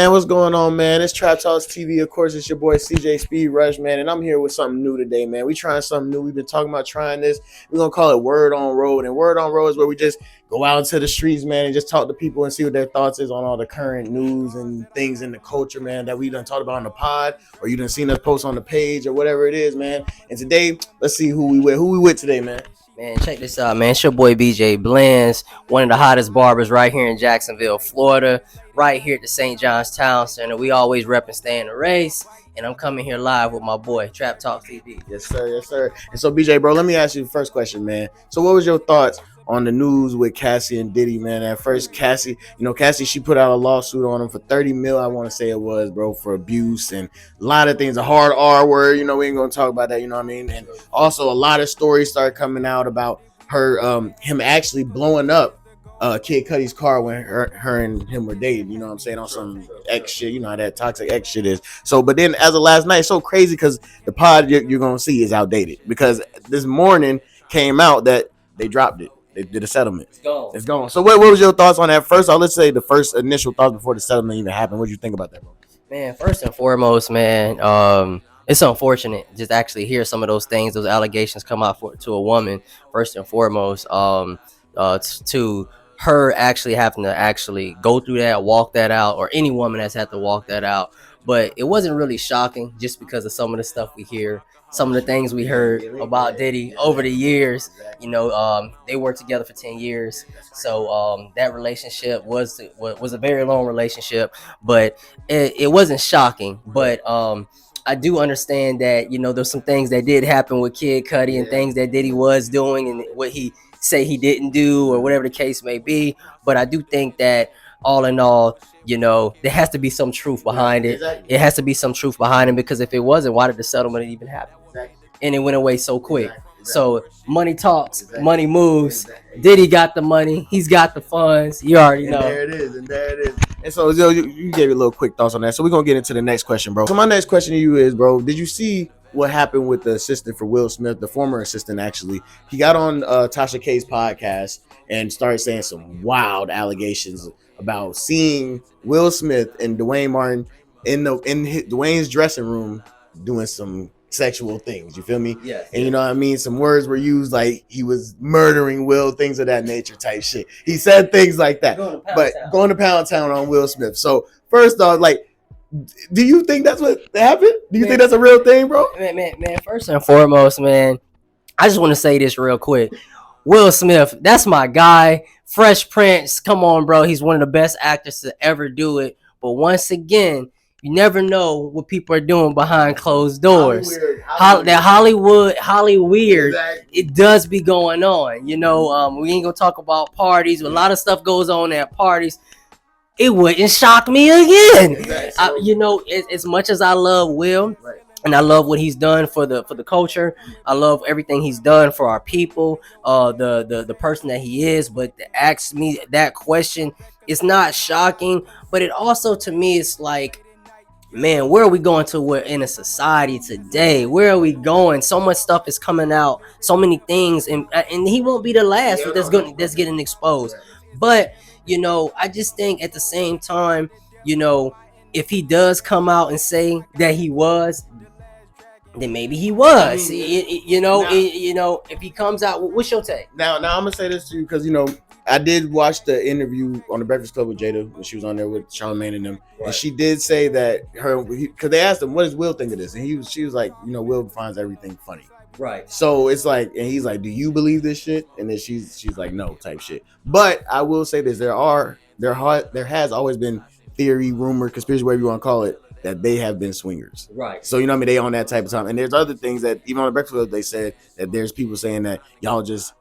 Man, what's going on, man? It's Trap Talks TV. Of course, it's your boy CJ Speed Rush, man, and I'm here with something new today, man. We trying something new. We've been talking about trying this. We're gonna call it Word on Road, and Word on Road is where we just go out into the streets, man, and just talk to people and see what their thoughts is on all the current news and things in the culture, man, that we done talked about on the pod, or you done seen us post on the page, or whatever it is, man. And today, let's see who we with. Who we with today, man? Man, check this out, man. It's your boy BJ BLENDZ, one of the hottest barbers right here in Jacksonville, Florida, right here at the St. John's Town Center. We always rep and stay in the race, and I'm coming here live with my boy, Trap Talk TV. Yes, sir. Yes, sir. And so, BJ, bro, let me ask you the first question, man. So, what was your thoughts on the news with Cassie and Diddy, man? At first, Cassie, she put out a lawsuit on him for 30 mil, I want to say it was, bro, for abuse and a lot of things, a hard R word, we ain't going to talk about that, you know what I mean? And also, a lot of stories started coming out about him actually blowing up Kid Cudi's car when her and him were dating, you know what I'm saying, on some X shit, you know how that toxic X shit is. So, but then as of last night, it's so crazy because the pod you're going to see is outdated because this morning came out that they dropped it. They did a settlement. It's gone. So what was your thoughts on that? First, let's say the first initial thoughts before the settlement even happened. What did you think about that, bro? Man, first and foremost, man, it's unfortunate just actually hear some of those things, those allegations come out to a woman. First and foremost, to her actually having to actually go through that, walk that out, or any woman that's had to walk that out. But it wasn't really shocking just because of some of the stuff we hear, some of the things we heard about Diddy over the years. They worked together for 10 years. So that relationship was a very long relationship, but it wasn't shocking. But I do understand that, there's some things that did happen with Kid Cudi and things that Diddy was doing and what he say he didn't do or whatever the case may be. But I do think that all in all, there has to be some truth behind it. It has to be some truth behind it, because if it wasn't, why did the settlement even happen? And it went away so quick. So money talks, money moves. Diddy got the money. He's got the funds. You already know. There it is. And so, you gave a little quick thoughts on that. So we're going to get into the next question, bro. So my next question to you is, bro, did you see what happened with the assistant for Will Smith, the former assistant, actually? He got on Tasha K's podcast and started saying some wild allegations about seeing Will Smith and Dwayne Martin in Dwayne's dressing room doing some sexual things. You feel me? Yes. And you know what I mean? Some words were used like he was murdering Will, things of that nature type shit. He said things like that. Going to Pound Town on Will Smith. So first off, do you think that's what happened? Do you think that's a real thing, bro? Man, first and foremost, man, I just want to say this real quick. Will Smith, that's my guy. Fresh Prince, come on, bro. He's one of the best actors to ever do it. But once again, you never know what people are doing behind closed doors. Hollywood. Exactly. It does be going on. We ain't gonna talk about parties. A lot of stuff goes on at parties. It wouldn't shock me again. Exactly. As much as I love Will, right, and I love what he's done for the culture, I love everything he's done for our people, the person that he is. But to ask me that question, it's not shocking. But it also, to me, it's like, man, where are we going to? We're in a society today. Where are we going? So much stuff is coming out, so many things, and he won't be the last that's getting exposed. But I just think at the same time, if he does come out and say that he was, then maybe he was. If he comes out, what's your take? Now I'm gonna say this to you because I did watch the interview on the Breakfast Club with Jada when she was on there with Charlamagne and them, right, and she did say that because they asked him, "What does Will think of this?" And she was like, Will finds everything funny. Right. So it's like, and he's like, "Do you believe this shit?" And then she's like, "No," type shit. But I will say this: there has always been theory, rumor, conspiracy, whatever you want to call it, that they have been swingers. Right. So they on that type of time. And there's other things that even on the Breakfast Club they said that there's people saying that y'all just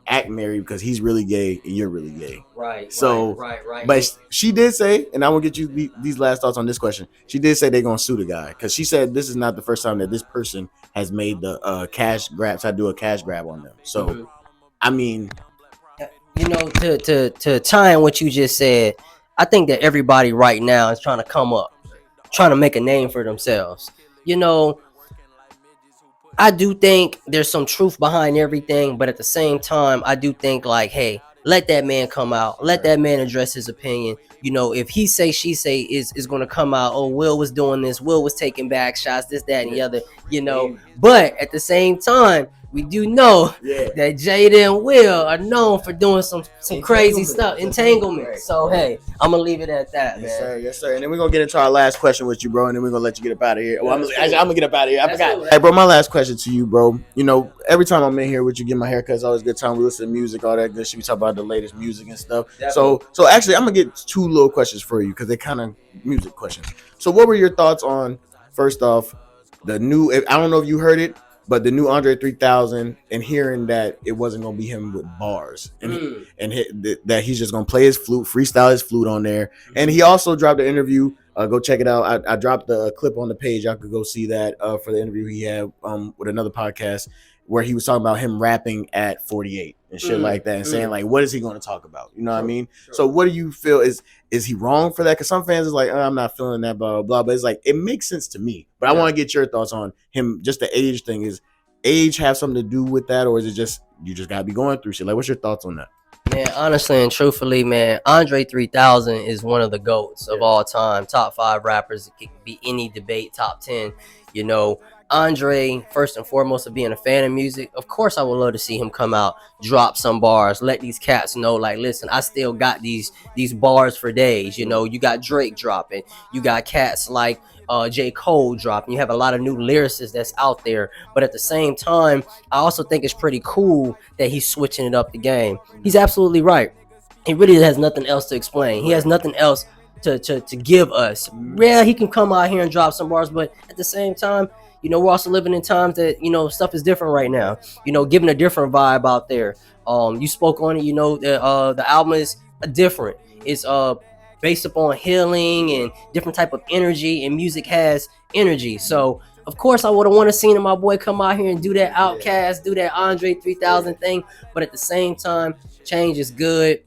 act married because he's really gay and you're really gay. Right. So right. But she did say, and I will get you these last thoughts on this question. She did say they're gonna sue the guy because she said this is not the first time that this person has made the cash grabs. I do a cash grab on them. So I mean, to tie in what you just said, I think that everybody right now is trying to come up, trying to make a name for themselves. I do think there's some truth behind everything, but at the same time, I do think hey, let that man come out, let that man address his opinion. you know, if he say she say is going to come out, oh, Will was doing this, Will was taking back shots, this, that, and the other, you know. But at the same time, we do know that Jada and Will are known for doing some crazy stuff, entanglement. So hey, I'm gonna leave it at that, yes, man. Sir, yes, sir. And then we're gonna get into our last question with you, bro, and then we're gonna let you get up out of here. Well, I'm gonna get up out of here. I forgot. Hey, bro, my last question to you, bro. You know, every time I'm in here with you, get my haircut, it's always a good time. We listen to music, all that good shit. We talk about the latest music and stuff. So actually, I'm gonna get two little questions for you because they're kind of music questions. So, what were your thoughts on, first off, the new? I don't know if you heard it, but the new Andre 3000, and hearing that it wasn't gonna be him with bars, and that he's just gonna play his flute, freestyle his flute on there. And he also dropped an interview. Go check it out. I dropped the clip on the page. Y'all could go see that for the interview he had with another podcast where he was talking about him rapping at 48 and shit like that, and saying like, what is he going to talk about? You know what I mean? So what do you feel is he wrong for that? Because some fans is like, I'm not feeling that, blah, blah, blah. But it's like, it makes sense to me. But I want to get your thoughts on him. Just the age thing. Is age have something to do with that, or is it just you just gotta be going through shit? Like, what's your thoughts on that? Man, honestly and truthfully, man, Andre 3000 is one of the GOATs of all time. Top 5 rappers. It could be any debate, top 10. You know, Andre, first and foremost, of being a fan of music, of course I would love to see him come out, drop some bars, let these cats know, like, listen, I still got these bars for days. You know, you got Drake dropping, you got cats like J. Cole dropping, you have a lot of new lyricists that's out there. But at the same time, I also think it's pretty cool that he's switching it up the game. He's absolutely right. He really has nothing else to explain. He has nothing else to give us. Yeah, he can come out here and drop some bars, but at the same time, you know, we're also living in times that, you know, stuff is different right now. You know, giving a different vibe out there. You spoke on it. You know, the album is different. It's based upon healing and different type of energy, and music has energy. So of course I would have wanted to see my boy come out here and do that Outkast, do that Andre 3000 thing. But at the same time, change is good.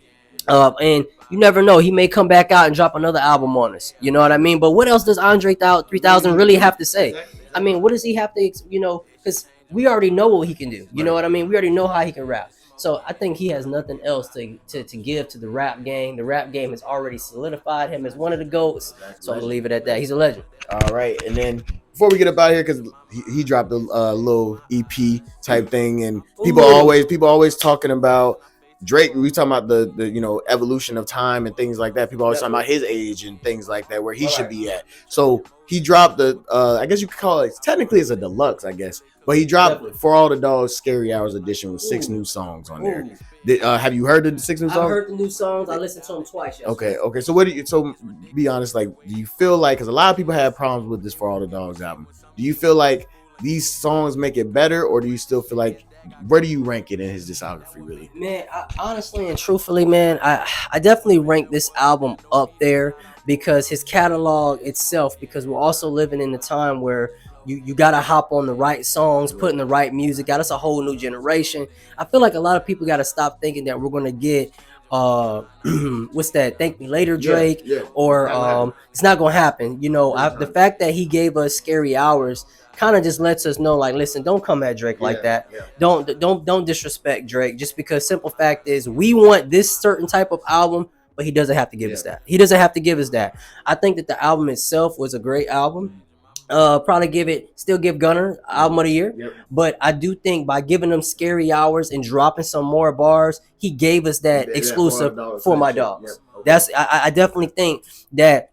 And you never know, he may come back out and drop another album on us. You know what I mean? But what else does Andre 3000 really have to say? I mean, what does he have to, you know, because we already know what he can do. You know what I mean? We already know how he can rap. So I think he has nothing else to give to the rap game. The rap game has already solidified him as one of the GOATs. So I'll leave it at that. He's a legend. All right. And then before we get up out of here, because he dropped a little EP type thing, and people always talking about Drake. We talking about the you know, evolution of time and things like that. People always talking about his age and things like that, where he should be at. So he dropped the I guess you could call it, technically it's a deluxe, I guess, but he dropped For All the Dogs Scary Hours edition with 6 new songs on there. Have you heard the 6 new songs? I've heard the new songs. I listened to them twice yesterday. Okay. So what do you? So be honest, like, do you feel like, because a lot of people have problems with this For All the Dogs album, do you feel like these songs make it better, or do you still feel like, where do you rank it in his discography, really? Man, honestly and truthfully, man, I definitely rank this album up there because his catalog itself, because we're also living in a time where you gotta hop on the right songs, put in the right music. Got us a whole new generation. I feel like a lot of people gotta stop thinking that we're gonna get what's that, Thank Me Later Drake, or it's not gonna happen. You know, the fact that he gave us Scary Hours kind of just lets us know, like, listen, don't come at Drake like that. Don't disrespect Drake, just because simple fact is we want this certain type of album, but he doesn't have to give us that. He doesn't have to give us that. I think that the album itself was a great album. Probably still give Gunner album of the year. But I do think by giving them Scary Hours and dropping some more bars, he gave us that exclusive For My Dogs. That's I definitely think that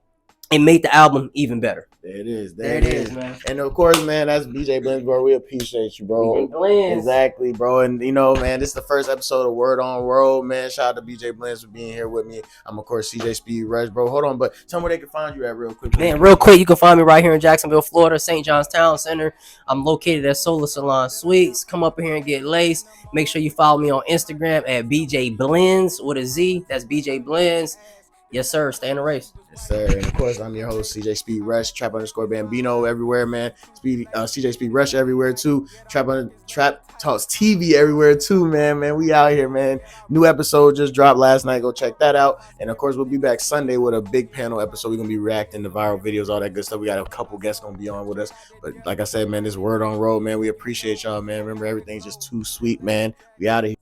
it made the album even better. There it is. There it is, man. And of course, man, that's BJ BLENDZ, bro. We appreciate you, bro. Exactly, bro. And you know, man, this is the first episode of Word on World, man. Shout out to BJ BLENDZ for being here with me. I'm, of course, CJ Speed Rush, bro. Hold on, but tell me where they can find you at real quick. Man, real quick, you can find me right here in Jacksonville, Florida, St. John's Town Center. I'm located at Solar Salon Suites. Come up here and get laced. Make sure you follow me on Instagram at BJ BLENDZ with a Z. That's BJ BLENDZ. Yes, sir. Stay in the race. Yes, sir. And of course, I'm your host, CJ Speed Rush, Trap_Bambino everywhere, man. CJ Speed Rush everywhere too. Trap Talks TV everywhere too, man. We out here, man. New episode just dropped last night. Go check that out. And of course, we'll be back Sunday with a big panel episode. We're gonna be reacting to viral videos, all that good stuff. We got a couple guests gonna be on with us. But like I said, man, this Word on Road, man. We appreciate y'all, man. Remember, everything's just too sweet, man. We out of here.